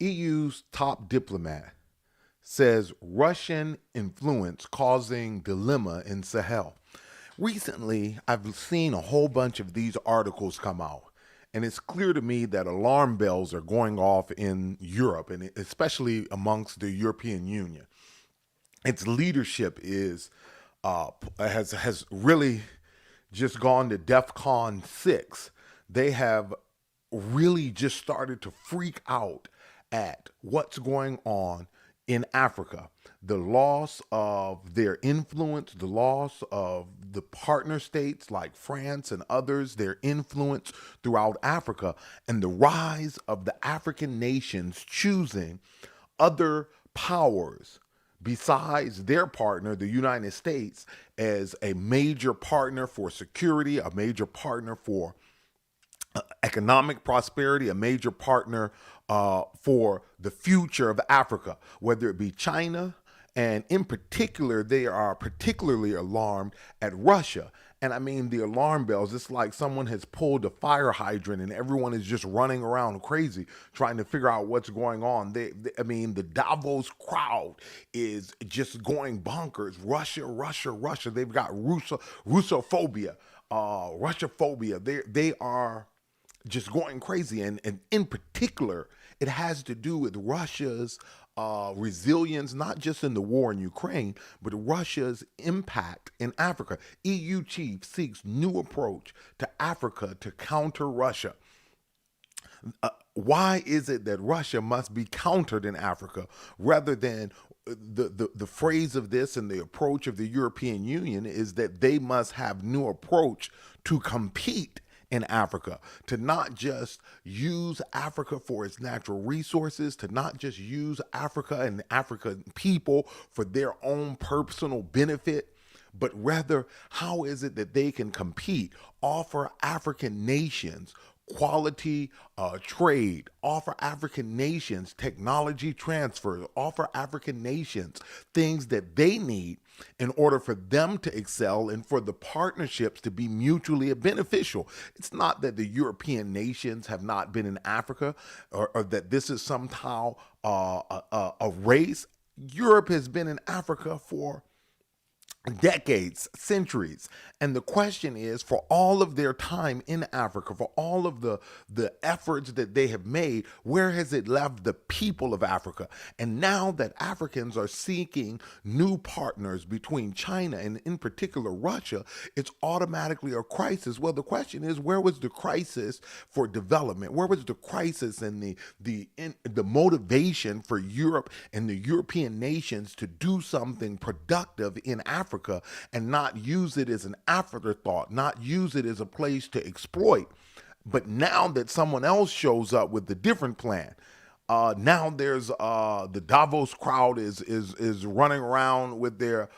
EU's top diplomat says Russian influence causing dilemma in Sahel. Recently, I've seen a whole bunch of these articles come out, and it's clear to me that alarm bells are going off in Europe, and especially amongst the European Union. Its leadership has really just gone to DEFCON 6. They have really just started to freak out at what's going on in Africa. The loss of their influence, the loss of the partner states like France and others, their influence throughout Africa, and the rise of the African nations choosing other powers besides their partner, the United States, as a major partner for security, a major partner for economic prosperity, a major partner for the future of Africa, whether it be China. And in particular, they are particularly alarmed at Russia. And I mean, the alarm bells, it's like someone has pulled a fire hydrant and everyone is just running around crazy trying to figure out what's going on. I mean, the Davos crowd is just going bonkers. Russia, Russia, Russia. They've got Russophobia, Russophobia. They are just going crazy. And in particular, it has to do with Russia's resilience, not just in the war in Ukraine, but Russia's impact in Africa. EU chief seeks new approach to Africa to counter Russia. Why is it that Russia must be countered in Africa rather than the phrase of this and the approach of the European Union is that they must have new approach to compete in Africa, to not just use Africa for its natural resources, to not just use Africa and African people for their own personal benefit, but rather, how is it that they can compete, offer African nations quality trade, offer African nations technology transfers, offer African nations things that they need in order for them to excel and for the partnerships to be mutually beneficial. It's not that the European nations have not been in Africa or that this is somehow a race. Europe has been in Africa for decades, centuries. And the question is, for all of their time in Africa, for all of the efforts that they have made, where has it left the people of Africa? And now that Africans are seeking new partners between China and in particular Russia, it's automatically a crisis. Well, the question is, where was the crisis for development? Where was the crisis and the motivation for Europe and the European nations to do something productive in Africa and not use it as an afterthought, not use it as a place to exploit? But now that someone else shows up with a different plan, now there's the Davos crowd is running around with their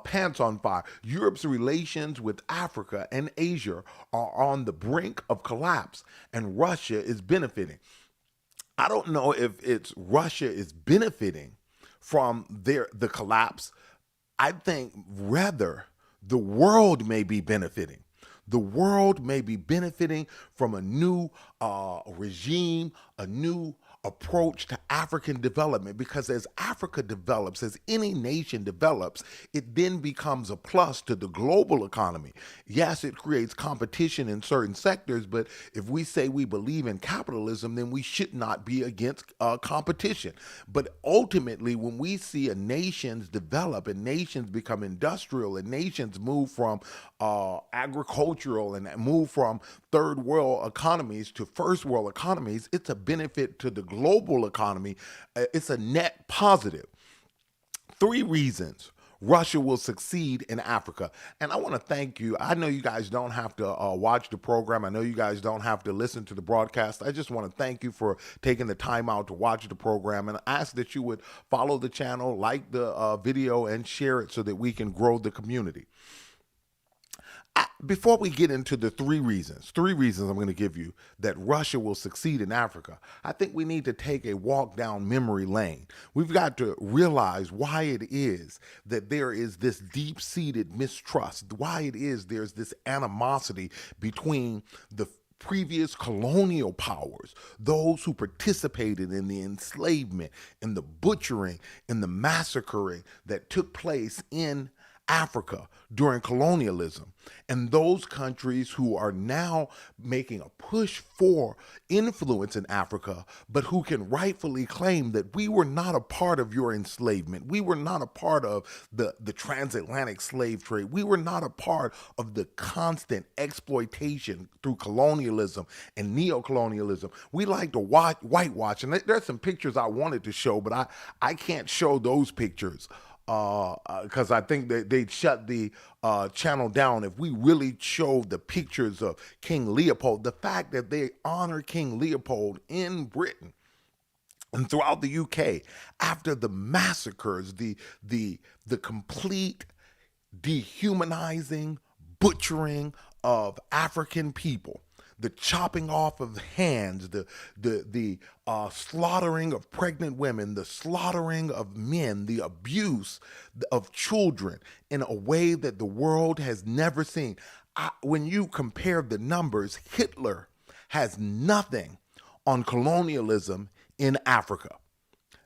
pants on fire. Europe's relations with Africa and Asia are on the brink of collapse, and Russia is benefiting. I don't know if it's Russia is benefiting from the collapse. I think rather the world may be benefiting. The world may be benefiting from a new regime, a new approach to African development, because as Africa develops, as any nation develops, it then becomes a plus to the global economy. Yes, it creates competition in certain sectors, but if we say we believe in capitalism, then we should not be against competition. But ultimately, when we see a nations develop and nations become industrial and nations move from agricultural and move from third world economies to first world economies, it's a benefit to the global economy. It's a net positive. 3 reasons Russia will succeed in Africa. And I want to thank you. I know you guys don't have to watch the program. I know you guys don't have to listen to the broadcast. I just want to thank you for taking the time out to watch the program, and ask that you would follow the channel, like the video, and share it so that we can grow the community. Before we get into the 3 reasons I'm going to give you that Russia will succeed in Africa, I think we need to take a walk down memory lane. We've got to realize why it is that there is this deep-seated mistrust, why it is there's this animosity between the previous colonial powers, those who participated in the enslavement, in the butchering, in the massacring that took place in Africa during colonialism, and those countries who are now making a push for influence in Africa, but who can rightfully claim that we were not a part of your enslavement. We were not a part of the transatlantic slave trade. We were not a part of the constant exploitation through colonialism and neocolonialism. We like to whitewash, and there's some pictures I wanted to show, but I can't show those pictures because I think they'd shut the channel down if we really showed the pictures of King Leopold. The fact that they honor King Leopold in Britain and throughout the UK after the massacres, the complete dehumanizing, butchering of African people, the chopping off of hands, the slaughtering of pregnant women, the slaughtering of men, the abuse of children in a way that the world has never seen. When you compare the numbers, Hitler has nothing on colonialism in Africa.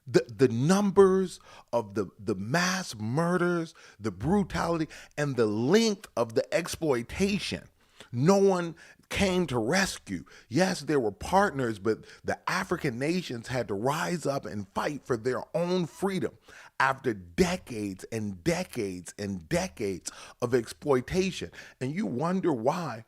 The numbers of the mass murders, the brutality, and the length of the exploitation, no one came to rescue. Yes, there were partners, but the African nations had to rise up and fight for their own freedom after decades and decades and decades of exploitation. And you wonder why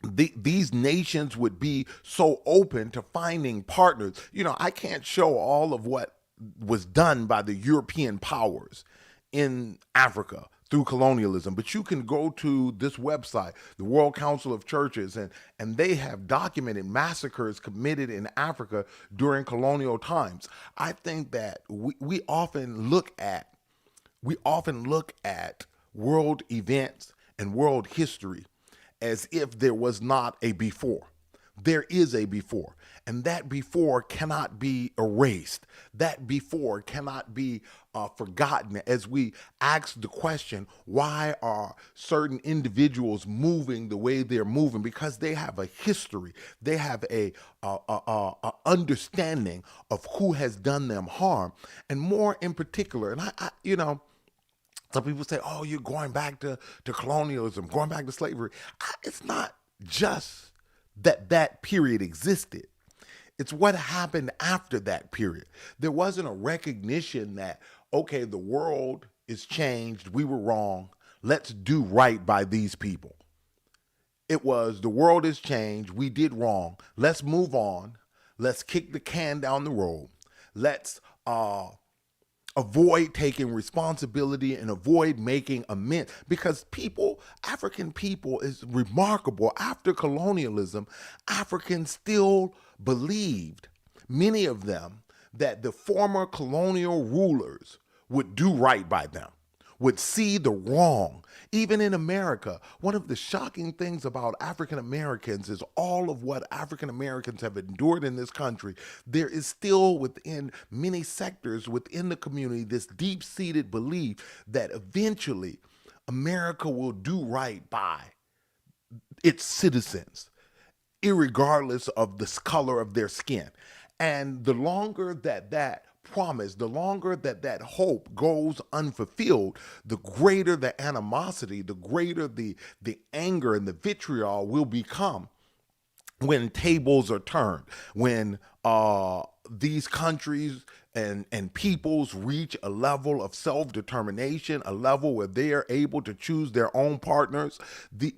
these nations would be so open to finding partners. You know, I can't show all of what was done by the European powers in Africa through colonialism, but you can go to this website, the World Council of Churches, and they have documented massacres committed in Africa during colonial times. I think that we often look at world events and world history as if there was not a before. There is a before, and that before cannot be erased. That before cannot be forgotten as we ask the question, why are certain individuals moving the way they're moving? Because they have a history. They have a understanding of who has done them harm, and more in particular, and I some people say, oh, you're going back to colonialism, going back to slavery. It's not just that period existed. It's what happened after that period. There wasn't a recognition that, okay, the world is changed. We were wrong. Let's do right by these people. It was the world has changed. We did wrong. Let's move on. Let's kick the can down the road. Let's avoid taking responsibility and avoid making amends, because African people is remarkable. After colonialism, Africans still believed, many of them, that the former colonial rulers would do right by them, would see the wrong. Even in America, one of the shocking things about African Americans is all of what African Americans have endured in this country. There is still within many sectors within the community this deep-seated belief that eventually America will do right by its citizens, irregardless of the color of their skin. And the longer that promise, the longer that hope goes unfulfilled, the greater the animosity, the greater the anger and the vitriol will become when tables are turned, when these countries and peoples reach a level of self-determination, a level where they are able to choose their own partners,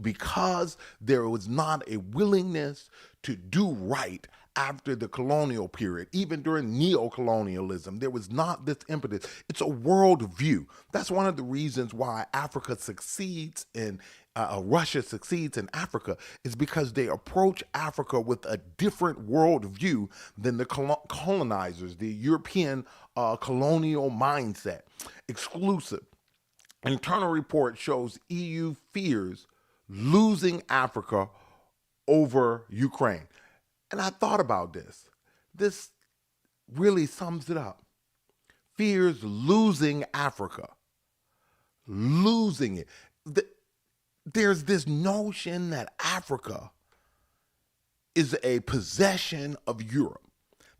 because there was not a willingness to do right after the colonial period. Even during neo-colonialism, there was not this impetus. It's a worldview. That's one of the reasons why Africa succeeds in Russia succeeds in Africa, is because they approach Africa with a different worldview than the colonizers, the European colonial mindset. Exclusive. Internal report shows EU fears losing Africa over Ukraine. And I thought about this. This really sums it up. Fears losing Africa. Losing it. There's this notion that Africa is a possession of Europe,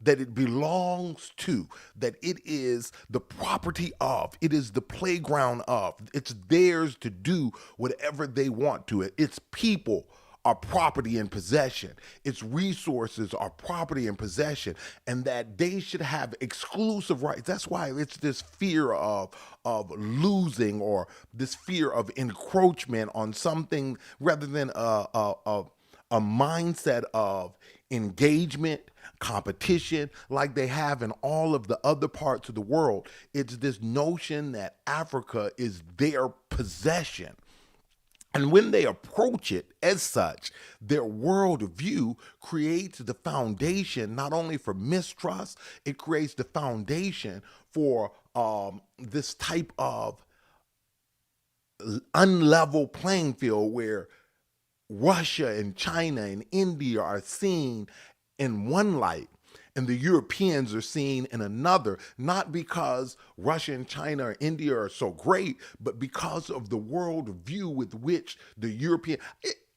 that it belongs to, that it is the property of, it is the playground of, it's theirs to do whatever they want to it. Its people are property and possession. Its resources are property and possession, and that they should have exclusive rights. That's why it's this fear of losing, or this fear of encroachment on something, rather than a mindset of engagement, competition, like they have in all of the other parts of the world. It's this notion that Africa is their possession. And when they approach it as such, their worldview creates the foundation not only for mistrust, it creates the foundation for this type of unlevel playing field where Russia and China and India are seen in one light and the Europeans are seen in another, not because Russia and China or India are so great, but because of the worldview with which the European.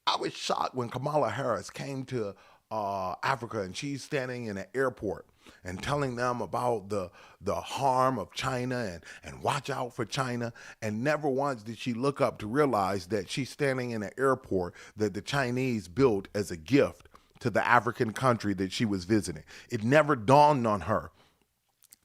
I was shocked when Kamala Harris came to Africa, and she's standing in an airport and telling them about the harm of China and watch out for China. And never once did she look up to realize that she's standing in an airport that the Chinese built as a gift to the African country that she was visiting. It never dawned on her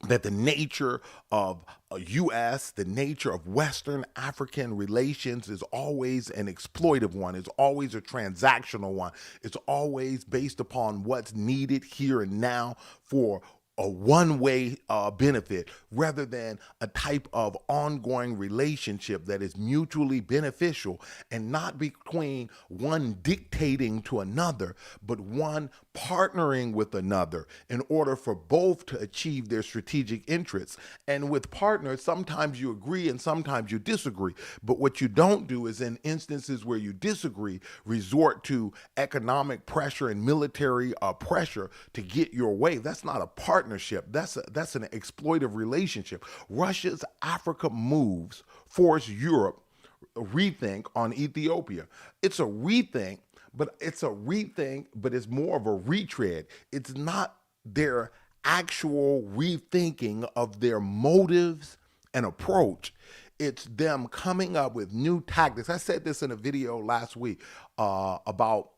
that the nature of U.S., the nature of Western African relations is always an exploitive one. It's always a transactional one. It's always based upon what's needed here and now for a one-way benefit, rather than a type of ongoing relationship that is mutually beneficial, and not between one dictating to another, but one partnering with another in order for both to achieve their strategic interests. And with partners, sometimes you agree and sometimes you disagree. But what you don't do is, in instances where you disagree, resort to economic pressure and military pressure to get your way. That's not a partnership. That's an exploitive relationship. Russia's Africa moves force Europe rethink on Ethiopia. It's a rethink, but it's more of a retread. It's not their actual rethinking of their motives and approach. It's them coming up with new tactics. I said this in a video last week about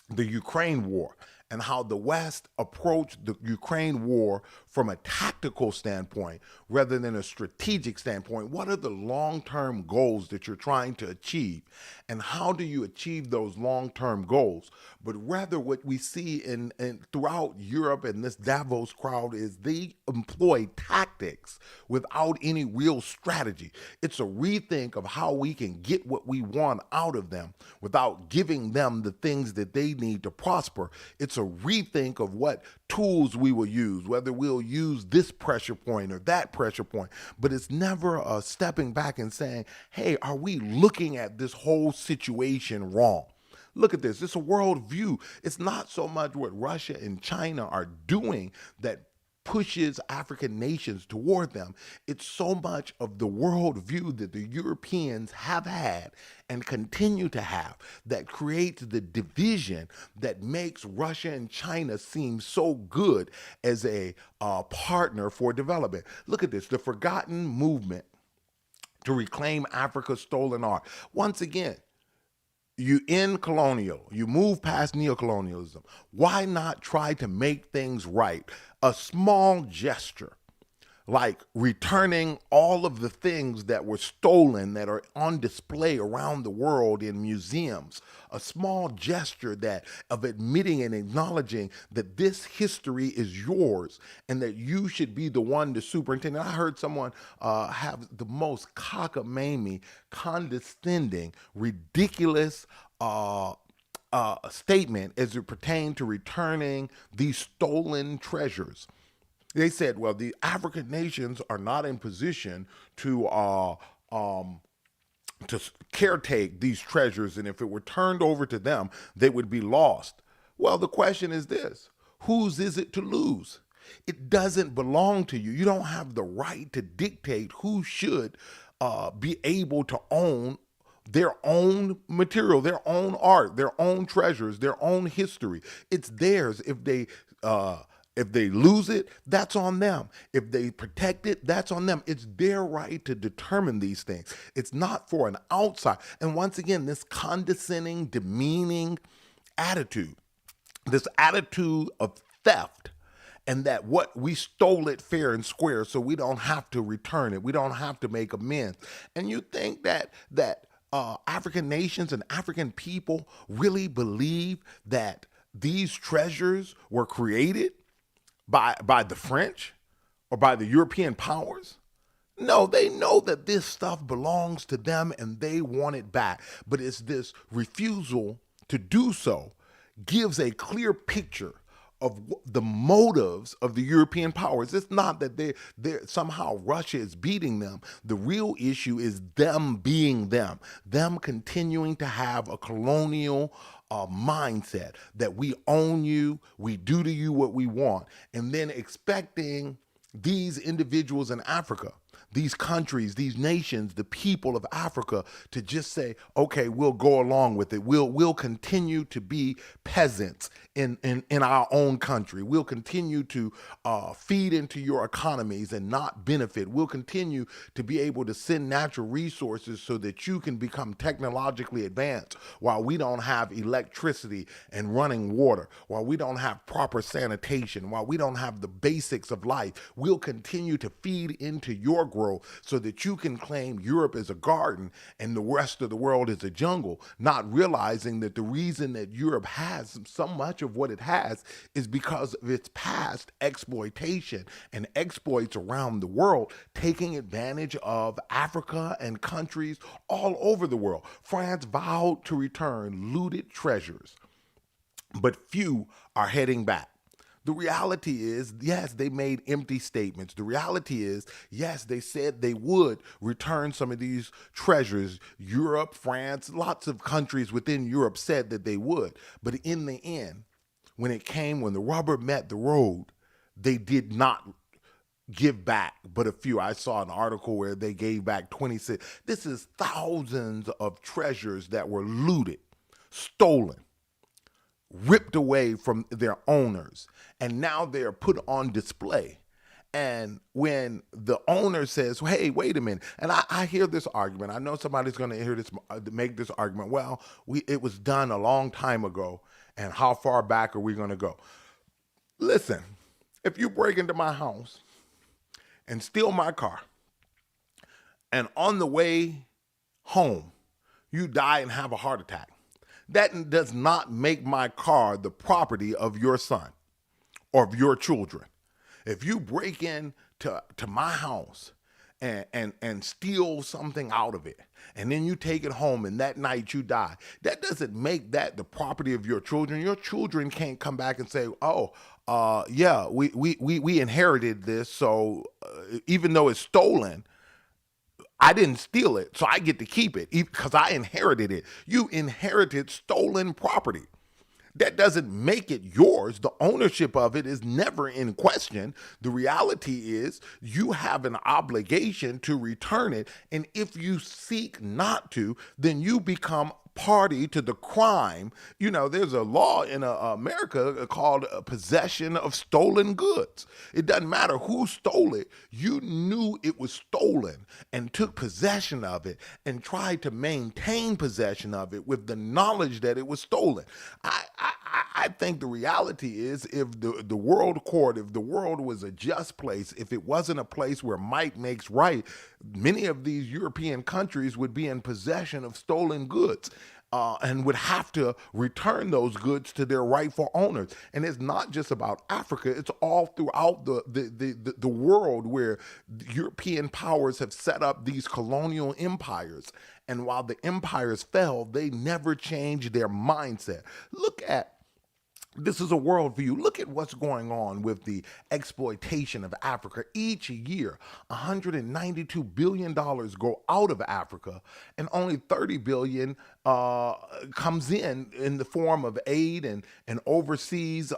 the Ukraine war, and how the West approached the Ukraine war from a tactical standpoint rather than a strategic standpoint. What are the long-term goals that you're trying to achieve? And how do you achieve those long-term goals? But rather, what we see in throughout Europe and this Davos crowd is they employ tactics without any real strategy. It's a rethink of how we can get what we want out of them without giving them the things that they need to prosper. It's a rethink of what tools we will use, whether we'll use this pressure point or that pressure point. But it's never a stepping back and saying, hey, are we looking at this whole situation wrong? Look at this. It's a worldview. It's not so much what Russia and China are doing that pushes African nations toward them. It's so much of the worldview that the Europeans have had and continue to have that creates the division that makes Russia and China seem so good as a partner for development. Look at this, the forgotten movement to reclaim Africa's stolen art. Once again, you end colonial, you move past neocolonialism. Why not try to make things right? A small gesture, like returning all of the things that were stolen that are on display around the world in museums. A small gesture that of admitting and acknowledging that this history is yours and that you should be the one to superintend. And I heard someone have the most cockamamie, condescending, ridiculous statement as it pertained to returning these stolen treasures. They said, well, the African nations are not in position to caretake these treasures, and if it were turned over to them, they would be lost. Well, the question is this: whose is it to lose? It doesn't belong to you. You don't have the right to dictate who should be able to own their own material, their own art, their own treasures, their own history. It's theirs. If they lose it, that's on them. If they protect it, that's on them. It's their right to determine these things. It's not for an outside. And once again, this condescending, demeaning attitude, this attitude of theft, and that what we stole it fair and square, so we don't have to return it, we don't have to make amends. And you think that African nations and African people really believe that these treasures were created by the French or by the European powers? No, they know that this stuff belongs to them and they want it back. But it's this refusal to do so gives a clear picture of the motives of the European powers. It's not that they're somehow Russia is beating them. The real issue is them being them continuing to have a colonial mindset that we own you, we do to you what we want, and then expecting these individuals in Africa, these countries, these nations, the people of Africa to just say, okay, we'll go along with it. We'll continue to be peasants in our own country. We'll continue to feed into your economies and not benefit. We'll continue to be able to send natural resources so that you can become technologically advanced while we don't have electricity and running water, while we don't have proper sanitation, while we don't have the basics of life. We'll continue to feed into your growth so that you can claim Europe is a garden and the rest of the world is a jungle, not realizing that the reason that Europe has so much of what it has is because of its past exploitation and exploits around the world, taking advantage of Africa and countries all over the world. France vowed to return looted treasures, but few are heading back. The reality is, yes, they made empty statements. The reality is, yes, they said they would return some of these treasures. Europe, France, lots of countries within Europe said that they would. But in the end, when the rubber met the road, they did not give back but a few. I saw an article where they gave back 26. This is thousands of treasures that were looted, stolen, ripped away from their owners, and now they're put on display. And when the owner says, hey, wait a minute, and I hear this argument, I know somebody's going to hear this, make this argument, well, it was done a long time ago, and how far back are we going to go? Listen, if you break into my house and steal my car, and on the way home, you die and have a heart attack, that does not make my car the property of your son or of your children. If you break in to my house and steal something out of it, and then you take it home and that night you die, that doesn't make that the property of your children. Your children can't come back and say, oh, yeah, we inherited this, so even though it's stolen, I didn't steal it, so I get to keep it because I inherited it. You inherited stolen property. That doesn't make it yours. The ownership of it is never in question. The reality is you have an obligation to return it, and if you seek not to, then you become party to the crime. You know, there's a law in America called possession of stolen goods. It doesn't matter who stole it. You knew it was stolen and took possession of it and tried to maintain possession of it with the knowledge that it was stolen. I think the reality is, if the world court, if the world was a just place, if it wasn't a place where might makes right, many of these European countries would be in possession of stolen goods. And would have to return those goods to their rightful owners. And it's not just about Africa, it's all throughout the world where European powers have set up these colonial empires. And while the empires fell, they never changed their mindset. Look at This is a worldview. Look at what's going on with the exploitation of Africa. Each year, $192 billion go out of Africa, and only 30 billion comes in the form of aid and overseas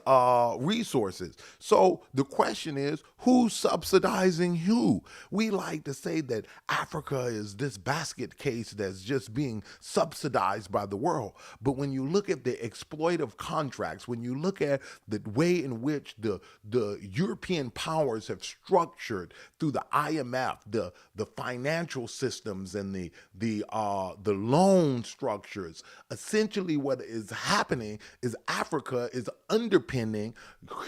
resources. So the question is, who's subsidizing who? We like to say that Africa is this basket case that's just being subsidized by the world. But when you look at the exploitive contracts, when you look at the way in which the European powers have structured through the IMF, the financial systems and the loan structures, essentially what is happening is Africa is underpinning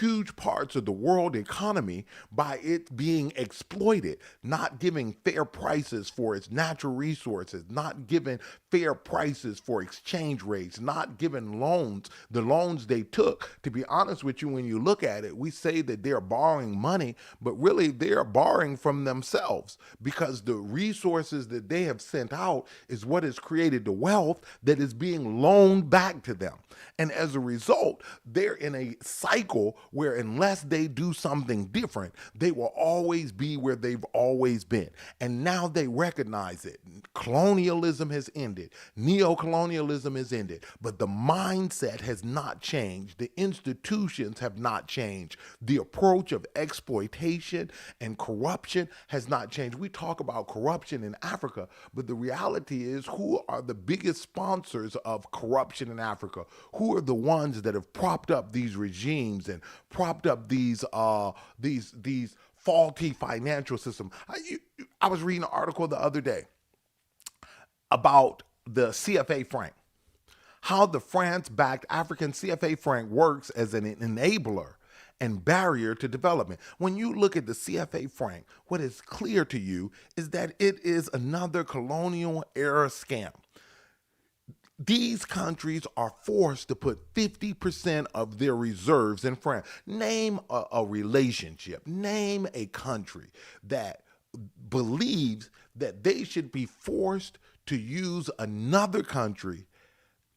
huge parts of the world economy by it being exploited, not giving fair prices for its natural resources, not giving fair prices for exchange rates, not giving loans, the loans they took. To be honest with you, when you look at it, we say that they're borrowing money, but really they're borrowing from themselves, because the resources that they have sent out is what has created the wealth that is being loaned back to them. And as a result, they're in a cycle where unless they do something different, they will always be where they've always been. And now they recognize it. Colonialism has ended. Neo-colonialism has ended. But the mindset has not changed. The institutions have not changed. The approach of exploitation and corruption has not changed. We talk about corruption in Africa, but the reality is, who are the biggest sponsors of corruption in Africa? Who are the ones that have propped up these regimes and propped up these faulty financial systems? I was reading an article the other day about the CFA franc, how the France-backed African CFA franc works as an enabler and barrier to development. When you look at the CFA franc, what is clear to you is that it is another colonial era scam. These countries are forced to put 50% of their reserves in France. Name a relationship, name a country that believes that they should be forced to use another country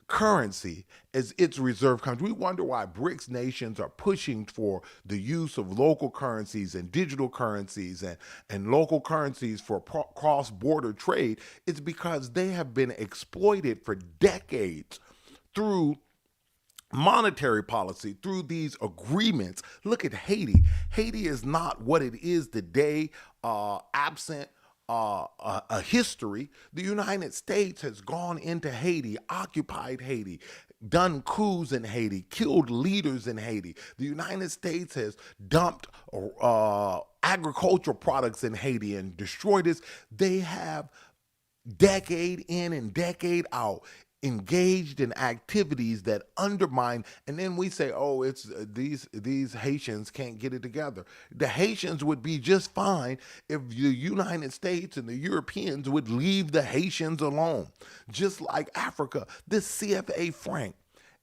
currency as its reserve country. We wonder why BRICS nations are pushing for the use of local currencies and digital currencies and local currencies for cross-border trade. It's because they have been exploited for decades through monetary policy, through these agreements. Look at Haiti. Haiti is not what it is today, absent a history. The United States has gone into Haiti, occupied Haiti, done coups in Haiti, killed leaders in Haiti. The United States has dumped agricultural products in Haiti and destroyed this. They have, decade in and decade out, engaged in activities that undermine, and then we say, oh, it's these Haitians can't get it together. The Haitians would be just fine if the United States and the Europeans would leave the Haitians alone. Just like Africa, this CFA franc,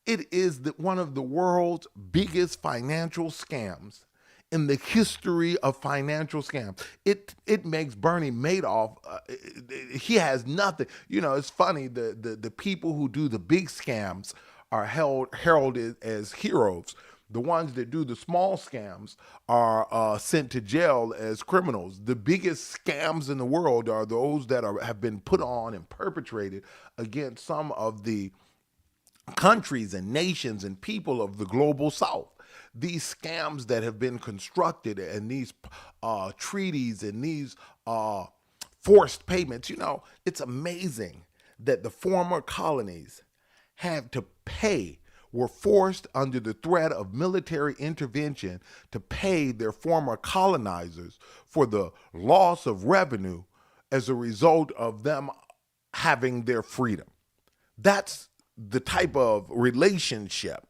it is one of the world's biggest financial scams in the history of financial scams. It makes Bernie Madoff, he has nothing. You know, it's funny, the people who do the big scams are heralded as heroes. The ones that do the small scams are sent to jail as criminals. The biggest scams in the world are those that have been put on and perpetrated against some of the countries and nations and people of the global South. These scams that have been constructed and these treaties and these forced payments, you know, it's amazing that the former colonies had to pay, were forced under the threat of military intervention to pay their former colonizers for the loss of revenue as a result of them having their freedom. That's the type of relationship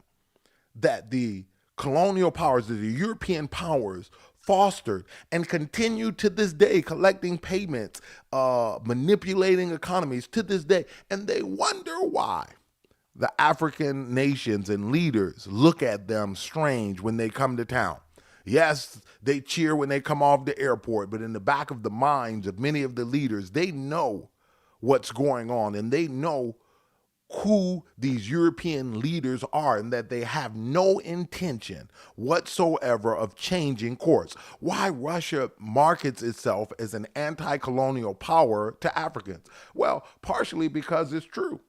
that the colonial powers, the European powers, fostered and continue to this day, collecting payments, manipulating economies to this day. And they wonder why the African nations and leaders look at them strange when they come to town. Yes, they cheer when they come off the airport, but in the back of the minds of many of the leaders, they know what's going on, and they know who these European leaders are and that they have no intention whatsoever of changing course. Why Russia markets itself as an anti-colonial power to Africans? Well, partially because it's true.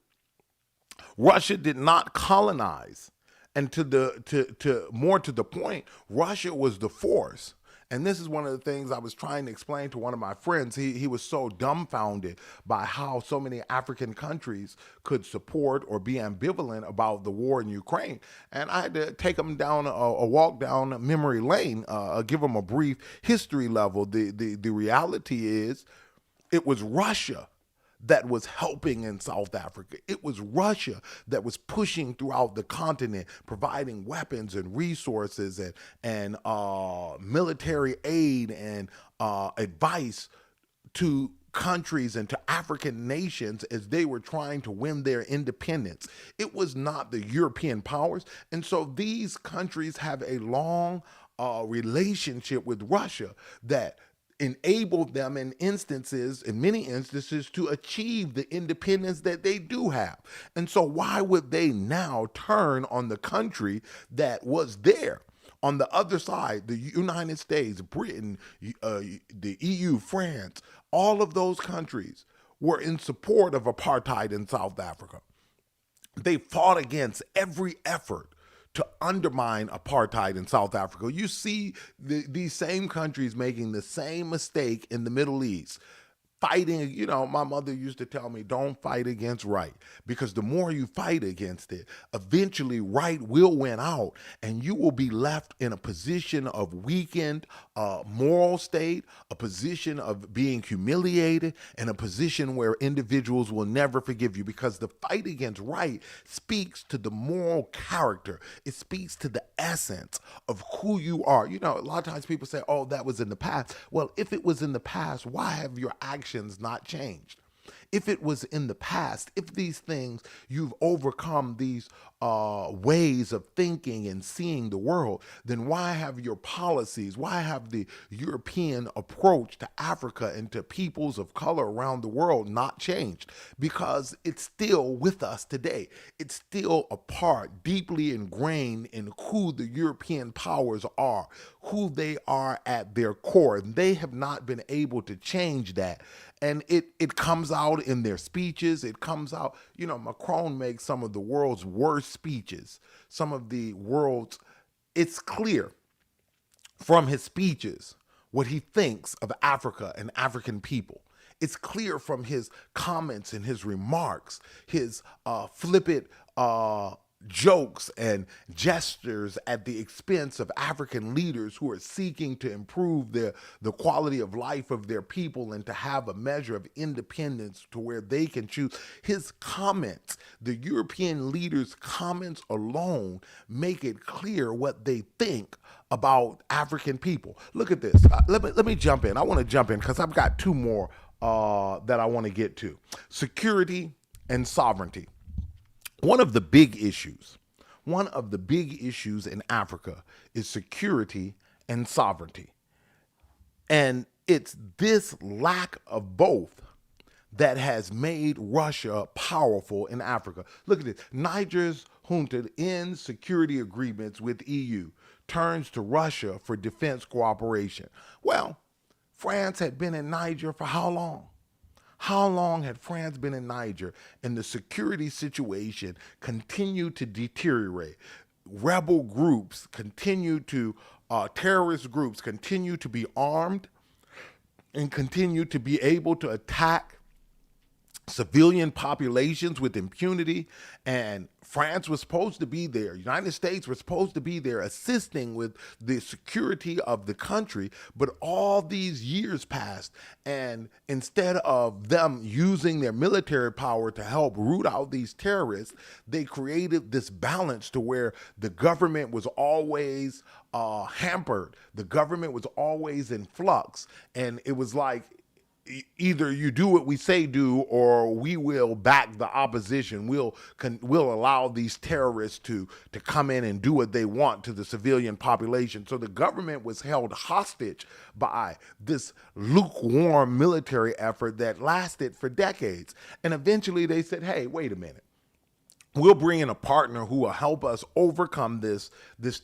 Russia did not colonize. And to more to the point, Russia was the force. And this is one of the things I was trying to explain to one of my friends. He was so dumbfounded by how so many African countries could support or be ambivalent about the war in Ukraine. And I had to take him down a walk down memory lane, give him a brief history level. The reality is it was Russia that was helping in South Africa. It was Russia that was pushing throughout the continent, providing weapons and resources and military aid and advice to countries and to African nations as they were trying to win their independence. It was not the European powers. And so these countries have a long relationship with Russia that enabled them in many instances, to achieve the independence that they do have. And so why would they now turn on the country that was there? On the other side, the United States, Britain, the EU, France, all of those countries were in support of apartheid in South Africa. They fought against every effort to undermine apartheid in South Africa. You see these same countries making the same mistake in the Middle East. Fighting, my mother used to tell me, don't fight against right, because the more you fight against it, eventually right will win out, and you will be left in a position of weakened moral state, a position of being humiliated, and a position where individuals will never forgive you, because the fight against right speaks to the moral character. It speaks to the essence of who you are. A lot of times people say, oh, that was in the past. Well, if it was in the past, why have your actions not changed? If it was in the past, if these things, you've overcome these ways of thinking and seeing the world, then why have your policies, why have the European approach to Africa and to peoples of color around the world not changed? Because it's still with us today. It's still a part, deeply ingrained in who the European powers are, who they are at their core. And they have not been able to change that. And it comes out in their speeches. It comes out, Macron makes some of the world's worst speeches. It's clear from his speeches what he thinks of Africa and African people. It's clear from his comments and his remarks, his flippant jokes and gestures at the expense of African leaders who are seeking to improve the quality of life of their people and to have a measure of independence to where they can choose. His comments, the European leaders' comments alone, make it clear what they think about African people. Look at this. Let me jump in. I want to jump in because I've got two more that I want to get to. Security and sovereignty. One of the big issues in Africa is security and sovereignty. And it's this lack of both that has made Russia powerful in Africa. Look at this. Niger's junta ends security agreements with EU, turns to Russia for defense cooperation. Well, France had been in Niger for how long? How long had France been in Niger? And the security situation continued to deteriorate. Rebel groups terrorist groups continue to be armed and continue to be able to attack civilian populations with impunity. And France was supposed to be there. United States was supposed to be there assisting with the security of the country. But all these years passed, and instead of them using their military power to help root out these terrorists, they created this balance to where the government was always hampered. The government was always in flux. And it was like, either you do what we say do, or we will back the opposition. We'll allow these terrorists to come in and do what they want to the civilian population. So the government was held hostage by this military effort that lasted for decades. And eventually they said, hey, wait a minute. we'll bring in a partner who will help us overcome this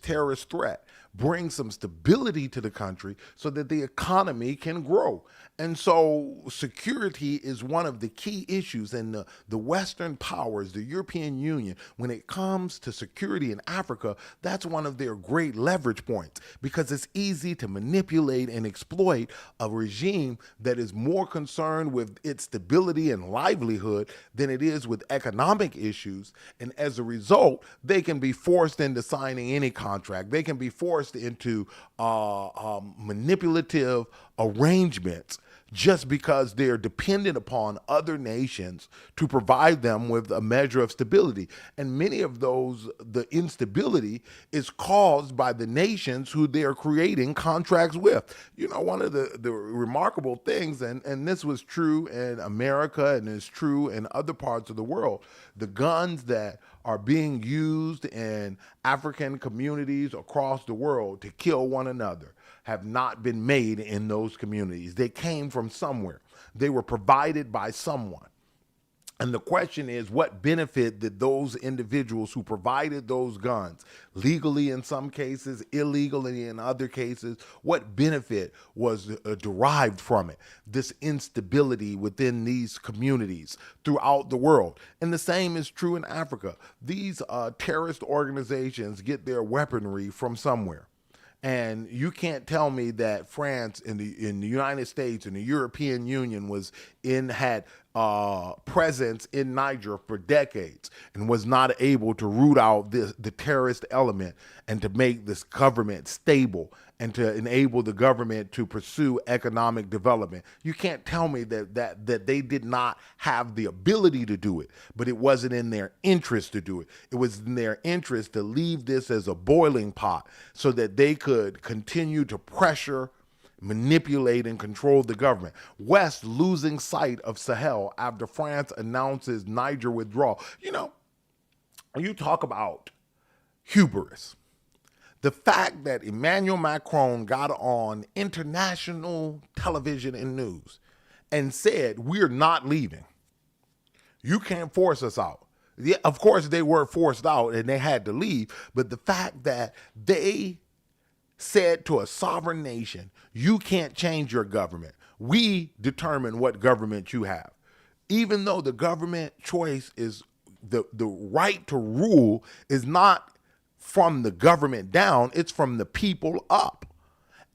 terrorist threat, bring some stability to the country so that the economy can grow. And so security is one of the key issues. And the Western powers, the European Union, when it comes to security in Africa, that's one of their great leverage points, because it's easy to manipulate and exploit a regime that is more concerned with its stability and livelihood than it is with economic issues. And as a result, they can be forced into signing any contract. They can be forced into manipulative arrangements just because they're dependent upon other nations to provide them with a measure of stability. And many of those, the instability is caused by the nations who they're creating contracts with. You know, one of the remarkable things, and this was true in America and is true in other parts of the world, the guns that are being used in African communities across the world to kill one another have not been made in those communities. They came from somewhere. They were provided by someone. And the question is, what benefit did those individuals who provided those guns, legally in some cases, illegally in other cases, what benefit was derived from it? This instability within these communities throughout the world. And the same is true in Africa. These terrorist organizations get their weaponry from somewhere. And you can't tell me that France in the United States and the European Union had presence in Niger for decades and was not able to root out the terrorist element and to make this government stable and to enable the government to pursue economic development. You can't tell me that they did not have the ability to do it, but it wasn't in their interest to do it. It was in their interest to leave this as a boiling pot so that they could continue to pressure, manipulate, and control the government. West losing sight of Sahel after France announces Niger withdrawal. You know, you talk about hubris. The fact that Emmanuel Macron got on international television and news and said, we're not leaving. You can't force us out. Yeah, of course, they were forced out and they had to leave. But the fact that they said to a sovereign nation, you can't change your government. We determine what government you have. Even though the government choice is the right to rule is not from the government down, it's from the people up.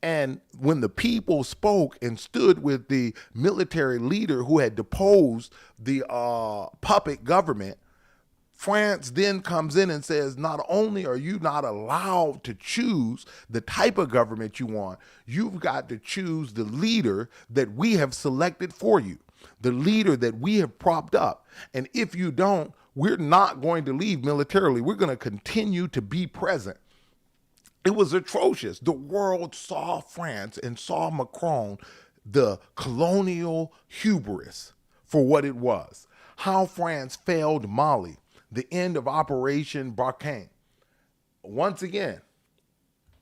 And when the people spoke and stood with the military leader who had deposed the puppet government, France then comes in and says, not only are you not allowed to choose the type of government you want, you've got to choose the leader that we have selected for you, the leader that we have propped up. And if you don't, we're not going to leave militarily. We're going to continue to be present. It was atrocious. The world saw France and saw Macron, the colonial hubris, for what it was. How France failed Mali, the end of Operation Barkhane. Once again,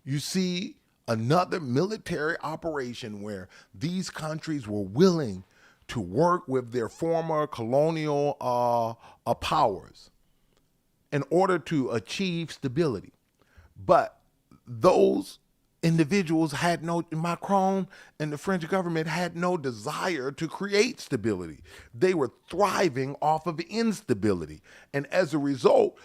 you see another military operation where these countries were willing to work with their former colonial powers in order to achieve stability. But those individuals had Macron and the French government had no desire to create stability. They were thriving off of instability. And as a result,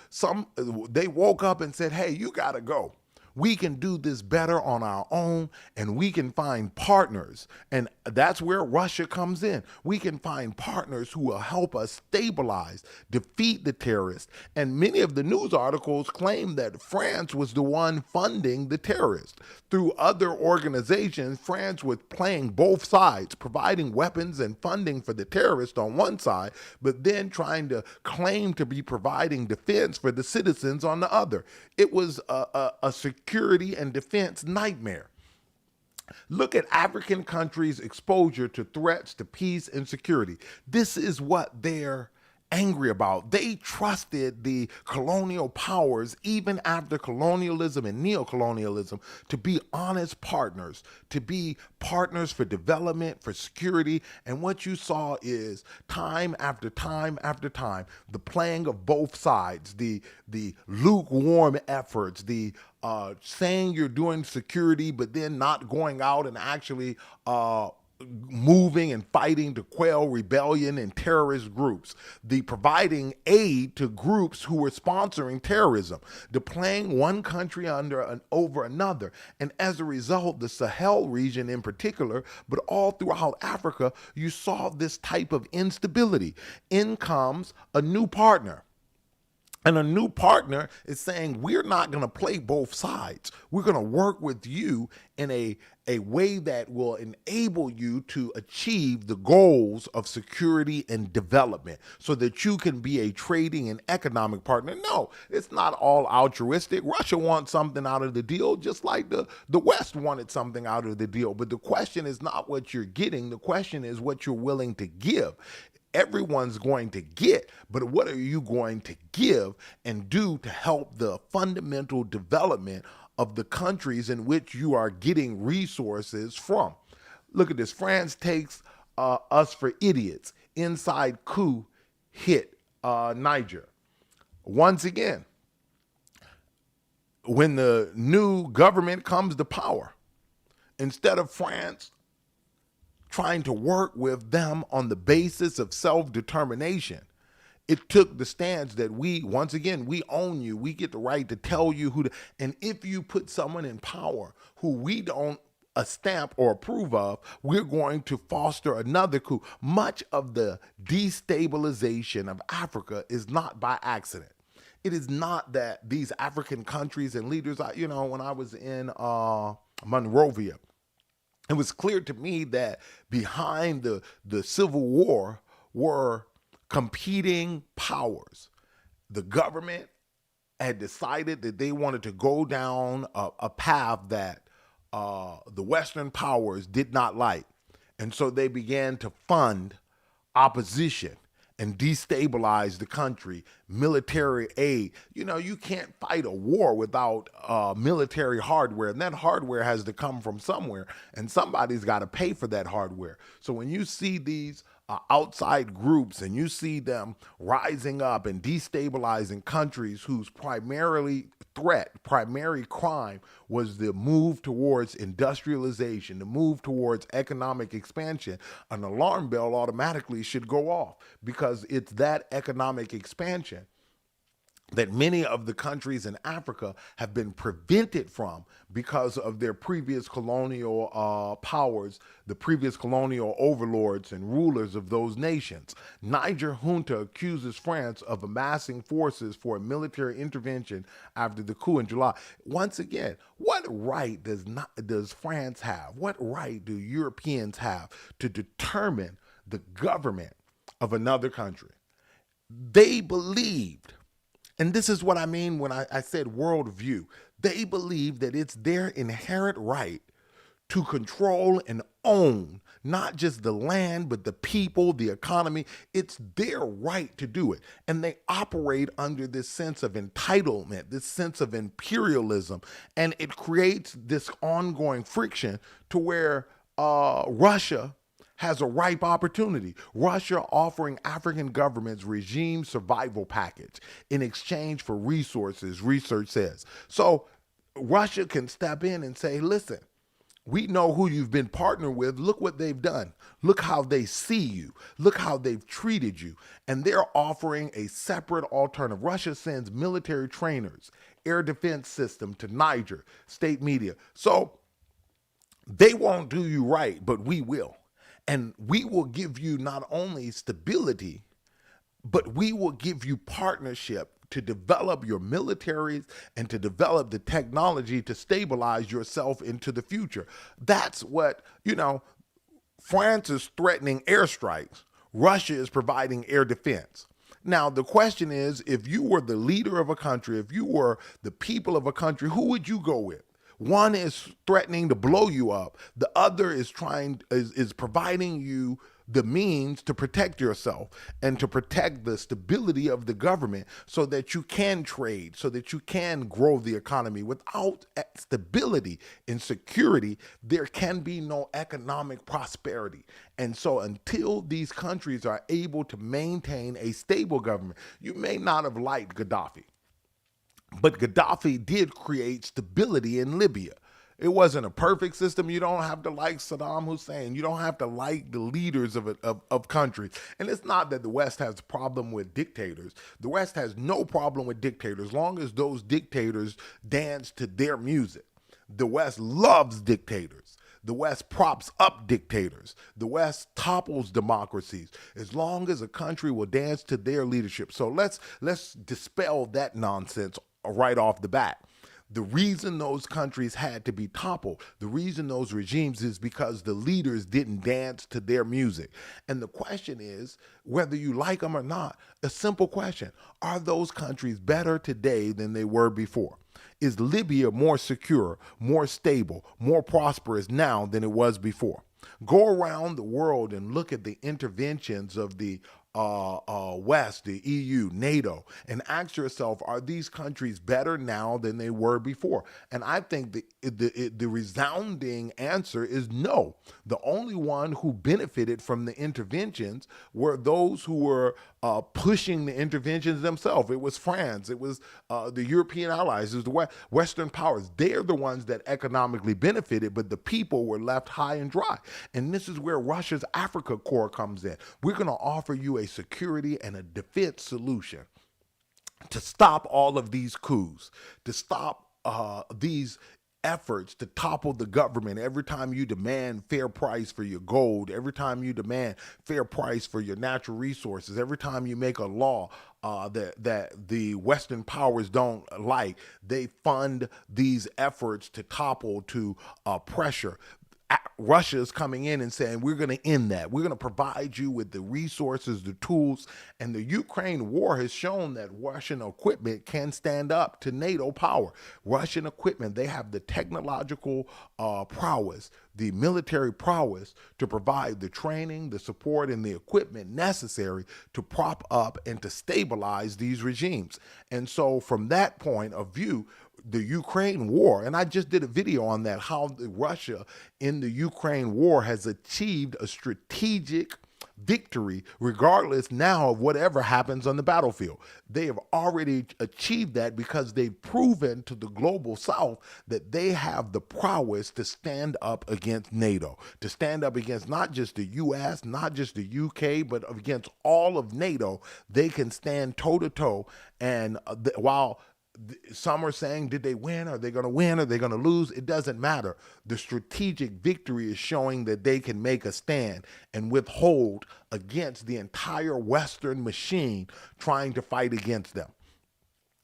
they woke up and said, hey, you gotta go. We can do this better on our own, and we can find partners. And that's where Russia comes in. We can find partners who will help us stabilize, defeat the terrorists. And many of the news articles claim that France was the one funding the terrorists. Through other organizations, France was playing both sides, providing weapons and funding for the terrorists on one side, but then trying to claim to be providing defense for the citizens on the other. It was a security and defense nightmare. Look at African countries' exposure to threats to peace and security. This is what their angry about. They trusted the colonial powers, even after colonialism and neocolonialism, to be honest partners, to be partners for development, for security. And what you saw is time after time after time, the playing of both sides, the lukewarm efforts, the saying you're doing security, but then not going out and actually moving and fighting to quell rebellion and terrorist groups, the providing aid to groups who were sponsoring terrorism, the playing one country over another. And as a result, the Sahel region in particular, but all throughout Africa, you saw this type of instability. In comes a new partner. And a new partner is saying, we're not going to play both sides. We're going to work with you in a way that will enable you to achieve the goals of security and development so that you can be a trading and economic partner. No, it's not all altruistic. Russia wants something out of the deal, just like the West wanted something out of the deal. But the question is not what you're getting. The question is what you're willing to give. Everyone's going to get, but what are you going to give and do to help the fundamental development of the countries in which you are getting resources from? Look at this. France takes us for idiots. Inside coup hit Niger. Once again, when the new government comes to power, instead of France trying to work with them on the basis of self-determination, it took the stance that once again, we own you. We get the right to tell you who to, and if you put someone in power who we don't stamp or approve of, we're going to foster another coup. Much of the destabilization of Africa is not by accident. It is not that these African countries and leaders, when I was in Monrovia, it was clear to me that behind the Civil War were competing powers. The government had decided that they wanted to go down a path that the Western powers did not like. And so they began to fund opposition and destabilize the country, military aid. You can't fight a war without military hardware, and that hardware has to come from somewhere, and somebody's got to pay for that hardware. So when you see these outside groups and you see them rising up and destabilizing countries whose primary crime was the move towards industrialization, the move towards economic expansion, an alarm bell automatically should go off, because it's that economic expansion that many of the countries in Africa have been prevented from because of their previous colonial powers, the previous colonial overlords and rulers of those nations. Niger junta accuses France of amassing forces for a military intervention after the coup in July. Once again, what right does France have? What right do Europeans have to determine the government of another country? They believed, and this is what I mean when I said worldview. They believe that it's their inherent right to control and own not just the land, but the people, the economy. It's their right to do it. And they operate under this sense of entitlement, this sense of imperialism. And it creates this ongoing friction to where Russia has a ripe opportunity. Russia offering African governments regime survival package in exchange for resources, research says. So Russia can step in and say, listen, we know who you've been partnered with. Look what they've done. Look how they see you. Look how they've treated you. And they're offering a separate alternative. Russia sends military trainers, air defense system to Niger, state media. So they won't do you right, but we will. And we will give you not only stability, but we will give you partnership to develop your militaries and to develop the technology to stabilize yourself into the future. That's what, France is threatening airstrikes. Russia is providing air defense. Now, the question is, if you were the leader of a country, if you were the people of a country, who would you go with? One is threatening to blow you up. The other is providing you the means to protect yourself and to protect the stability of the government so that you can trade, so that you can grow the economy. Without stability and security, there can be no economic prosperity. And so until these countries are able to maintain a stable government, you may not have liked Gaddafi, but Gaddafi did create stability in Libya. It wasn't a perfect system. You don't have to like Saddam Hussein. You don't have to like the leaders of countries. And it's not that the West has a problem with dictators. The West has no problem with dictators as long as those dictators dance to their music. The West loves dictators. The West props up dictators. The West topples democracies as long as a country will dance to their leadership. So let's dispel that nonsense right off the bat. The reason those countries had to be toppled, the reason those regimes is because the leaders didn't dance to their music. And the question is, whether you like them or not, a simple question: are those countries better today than they were before? Is Libya more secure, more stable, more prosperous now than it was before? Go around the world and look at the interventions of the West, the EU, NATO, and ask yourself, are these countries better now than they were before? And I think the resounding answer is no. The only one who benefited from the interventions were those who were pushing the interventions themselves. It was France, it was the European allies, it was the Western powers. They're the ones that economically benefited, but the people were left high and dry. And this is where Russia's Africa Corps comes in. We're going to offer you a security and a defense solution to stop all of these coups, to stop these efforts to topple the government. Every time you demand fair price for your gold, every time you demand fair price for your natural resources, every time you make a law that the Western powers don't like, they fund these efforts to topple, to pressure. Russia is coming in and saying, we're going to end that. We're going to provide you with the resources, the tools. And the Ukraine war has shown that Russian equipment can stand up to NATO power. Russian equipment, they have the technological prowess, the military prowess to provide the training, the support, and the equipment necessary to prop up and to stabilize these regimes. And so from that point of view, the Ukraine war, and I just did a video on that, how Russia in the Ukraine war has achieved a strategic victory regardless now of whatever happens on the battlefield. They have already achieved that because they've proven to the global south that they have the prowess to stand up against NATO, to stand up against not just the US, not just the UK, but against all of NATO. They can stand toe to toe. And while some are saying, did they win? Are they going to win? Are they going to lose? It doesn't matter. The strategic victory is showing that they can make a stand and withhold against the entire Western machine trying to fight against them.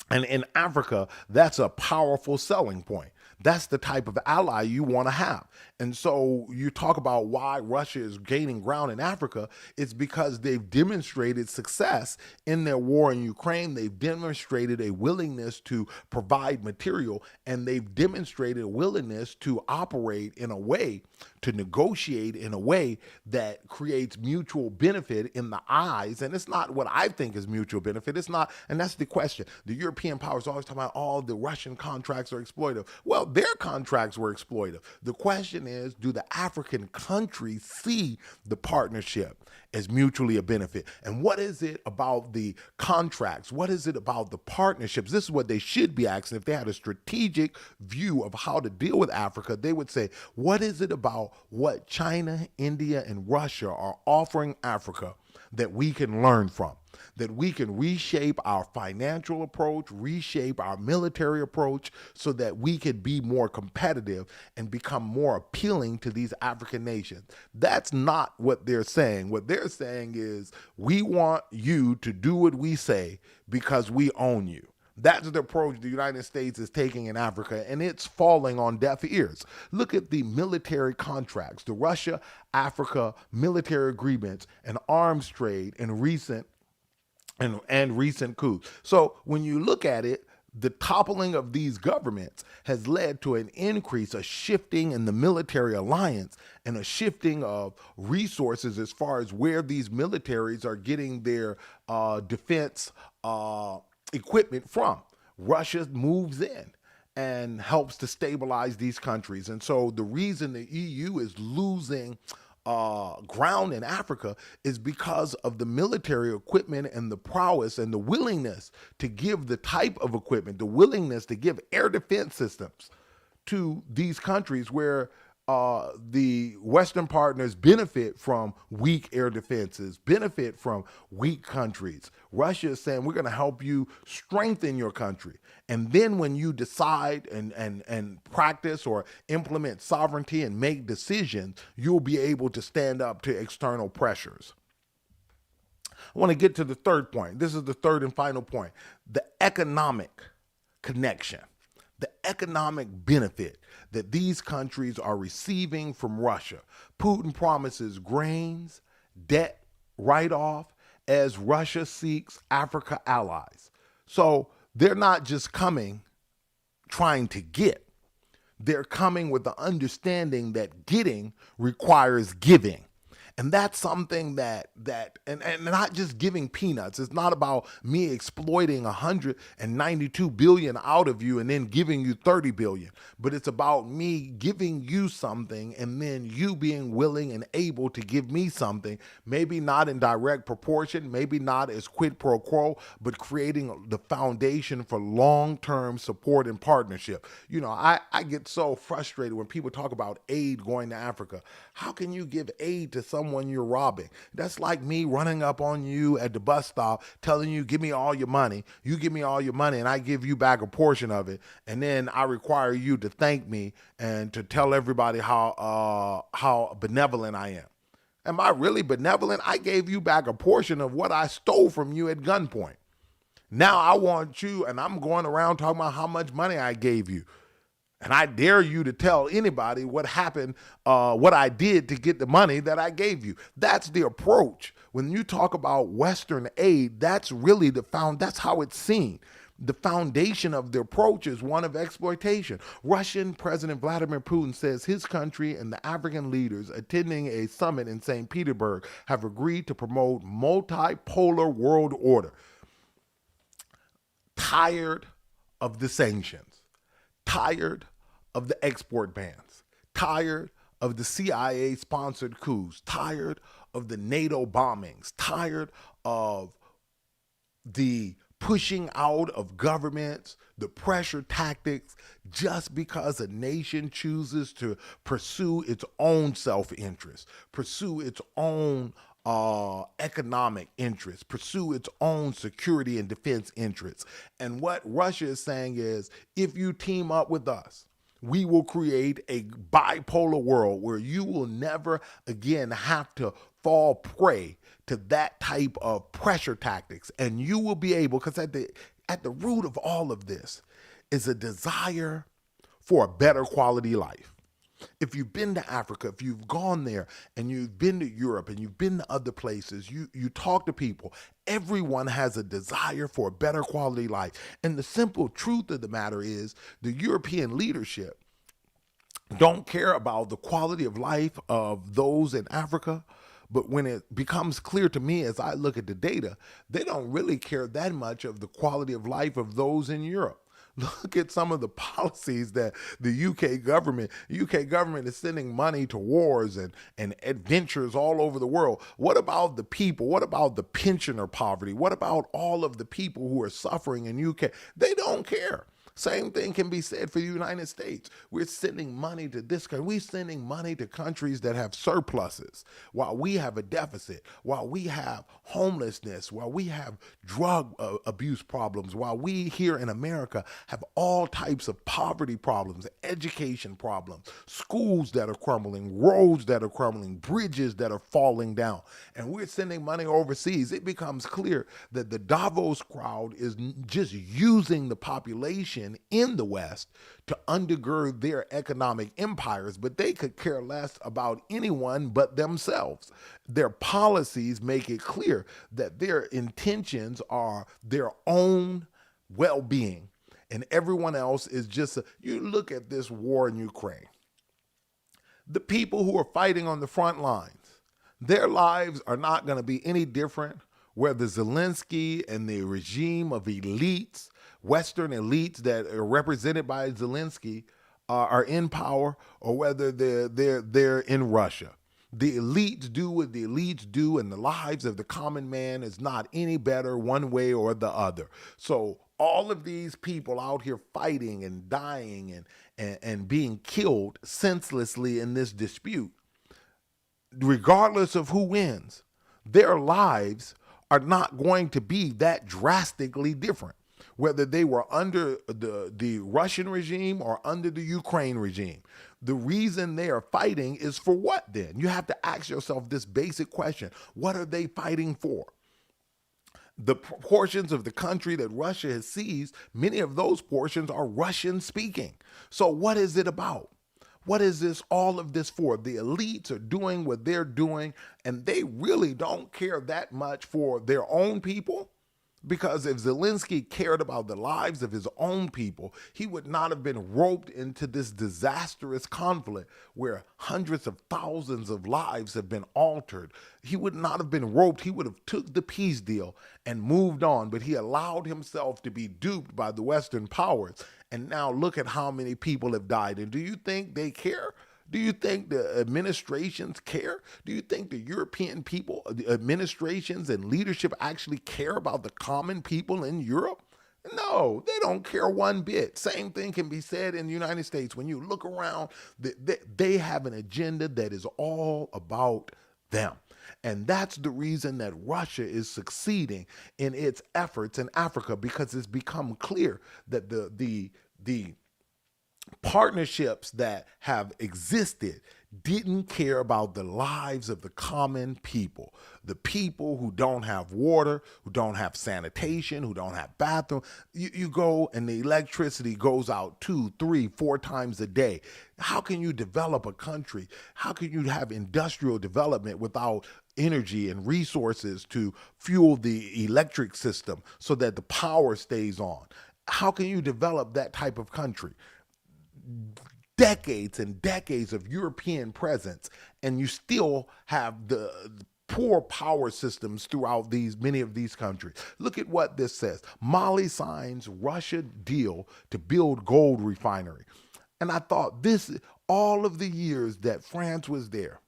And in Africa, that's a powerful selling point. That's the type of ally you want to have. And so you talk about why Russia is gaining ground in Africa. It's because they've demonstrated success in their war in Ukraine. They've demonstrated a willingness to provide material, and they've demonstrated a willingness to operate in a way, to negotiate in a way that creates mutual benefit in the eyes. And it's not what I think is mutual benefit. It's not, and that's the question. The European powers always talk about all the Russian contracts are exploitive. Well, their contracts were exploitive. The question is, do the African countries see the partnership as mutually a benefit? And what is it about the contracts? What is it about the partnerships? This is what they should be asking. If they had a strategic view of how to deal with Africa, they would say, what is it about what China, India, and Russia are offering Africa that we can learn from, that we can reshape our financial approach, reshape our military approach so that we could be more competitive and become more appealing to these African nations? That's not what they're saying. What they're saying is, we want you to do what we say because we own you. That's the approach the United States is taking in Africa, and it's falling on deaf ears. Look at the military contracts, the Russia-Africa military agreements and arms trade and recent coups. So when you look at it, the toppling of these governments has led to an increase, a shifting in the military alliance and a shifting of resources as far as where these militaries are getting their defense equipment from. Russia moves in and helps to stabilize these countries. And so the reason the EU is losing ground in Africa is because of the military equipment and the prowess and the willingness to give the type of equipment, the willingness to give air defense systems to these countries where the Western partners benefit from weak air defenses, benefit from weak countries. Russia is saying, we're going to help you strengthen your country. And then when you decide and practice or implement sovereignty and make decisions, you'll be able to stand up to external pressures. I want to get to the third point. This is the third and final point. The economic connection, the economic benefit that these countries are receiving from Russia. Putin promises grains, debt write-off as Russia seeks Africa allies. So they're not just coming trying to get. They're coming with the understanding that getting requires giving. And that's something that and not just giving peanuts. It's not about me exploiting 192 billion out of you and then giving you 30 billion, but it's about me giving you something and then you being willing and able to give me something, maybe not in direct proportion, maybe not as quid pro quo, but creating the foundation for long-term support and partnership. You know, I get so frustrated when people talk about aid going to Africa. How can you give aid to someone you're robbing? That's like me running up on you at the bus stop telling you, give me all your money. You give me all your money and I give you back a portion of it. And then I require you to thank me and to tell everybody how benevolent I am. Am I really benevolent? I gave you back a portion of what I stole from you at gunpoint. Now I want you, and I'm going around talking about how much money I gave you. And I dare you to tell anybody what happened, what I did to get the money that I gave you. That's the approach. When you talk about Western aid, that's really that's how it's seen. The foundation of the approach is one of exploitation. Russian President Vladimir Putin says his country and the African leaders attending a summit in St. Petersburg have agreed to promote multipolar world order. Tired of the sanctions. Tired of the export bans, tired of the CIA-sponsored coups, tired of the NATO bombings, tired of the pushing out of governments, the pressure tactics, just because a nation chooses to pursue its own self-interest, pursue its own economic interests, pursue its own security and defense interests. And what Russia is saying is, if you team up with us, we will create a bipolar world where you will never again have to fall prey to that type of pressure tactics. And you will be able, because at the root of all of this is a desire for a better quality life. If you've been to Africa, if you've gone there and you've been to Europe and you've been to other places, you talk to people, everyone has a desire for a better quality life. And the simple truth of the matter is the European leadership don't care about the quality of life of those in Africa. But when it becomes clear to me as I look at the data, they don't really care that much of the quality of life of those in Europe. Look at some of the policies that the UK government is sending money to wars and adventures all over the world. What about the people? What about the pensioner poverty? What about all of the people who are suffering in UK? They don't care. Same thing can be said for the United States. We're sending money to this country. We're sending money to countries that have surpluses while we have a deficit, while we have homelessness, while we have drug abuse problems, while we here in America have all types of poverty problems, education problems, schools that are crumbling, roads that are crumbling, bridges that are falling down. And we're sending money overseas. It becomes clear that the Davos crowd is just using the population in the West to undergird their economic empires, but they could care less about anyone but themselves. Their policies make it clear that their intentions are their own well-being. and everyone else is just you look at this war in Ukraine. The people who are fighting on the front lines, their lives are not going to be any different whether Zelensky and the regime of elites, Western elites that are represented by Zelensky, are in power, or whether they're in Russia. The elites do what the elites do, and the lives of the common man is not any better one way or the other. So all of these people out here fighting and dying and being killed senselessly in this dispute, regardless of who wins, their lives are not going to be that drastically different, whether they were under the Russian regime or under the Ukraine regime. The reason they are fighting is for what then? You have to ask yourself this basic question. What are they fighting for? The portions of the country that Russia has seized, many of those portions are Russian speaking. So what is it about? What is this, all of this for? The elites are doing what they're doing, and they really don't care that much for their own people. Because if Zelensky cared about the lives of his own people, he would not have been roped into this disastrous conflict where hundreds of thousands of lives have been altered. He would not have been roped. He would have took the peace deal and moved on, but he allowed himself to be duped by the Western powers. And now look at how many people have died. And do you think they care? Do you think the administrations care? Do you think the European people, the administrations and leadership actually care about the common people in Europe? No, they don't care one bit. Same thing can be said in the United States. When you look around, they have an agenda that is all about them. And that's the reason that Russia is succeeding in its efforts in Africa, because it's become clear that the partnerships that have existed didn't care about the lives of the common people, the people who don't have water, who don't have sanitation, who don't have bathroom. You go and the electricity goes out 2, 3, 4 times a day. How can you develop a country? How can you have industrial development without energy and resources to fuel the electric system so that the power stays on? How can you develop that type of country? Decades and decades of European presence, and you still have the poor power systems throughout many of these countries. Look at what this says. Mali signs Russia deal to build gold refinery. And I thought, all of the years that France was there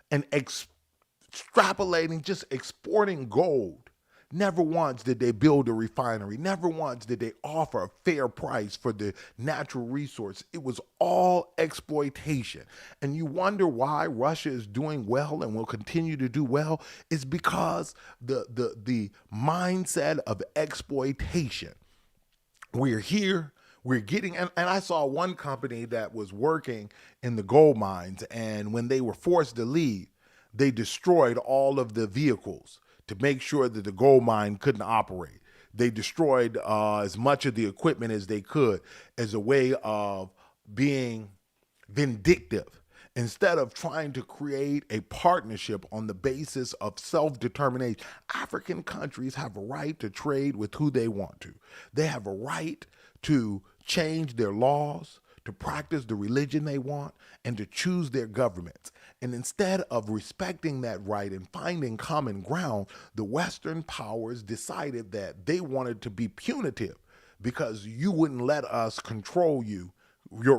and extrapolating, just exporting gold, never once did they build a refinery. Never once did they offer a fair price for the natural resource. It was all exploitation. And you wonder why Russia is doing well and will continue to do well. It's because the mindset of exploitation. We're here. We're getting, and I saw one company that was working in the gold mines, and when they were forced to leave, they destroyed all of the vehicles to make sure that the gold mine couldn't operate. They destroyed as much of the equipment as they could as a way of being vindictive, instead of trying to create a partnership on the basis of self-determination. African countries have a right to trade with who they want to. They have a right to change their laws, to practice the religion they want, and to choose their governments. And instead of respecting that right and finding common ground, the Western powers decided that they wanted to be punitive because you wouldn't let us control you, your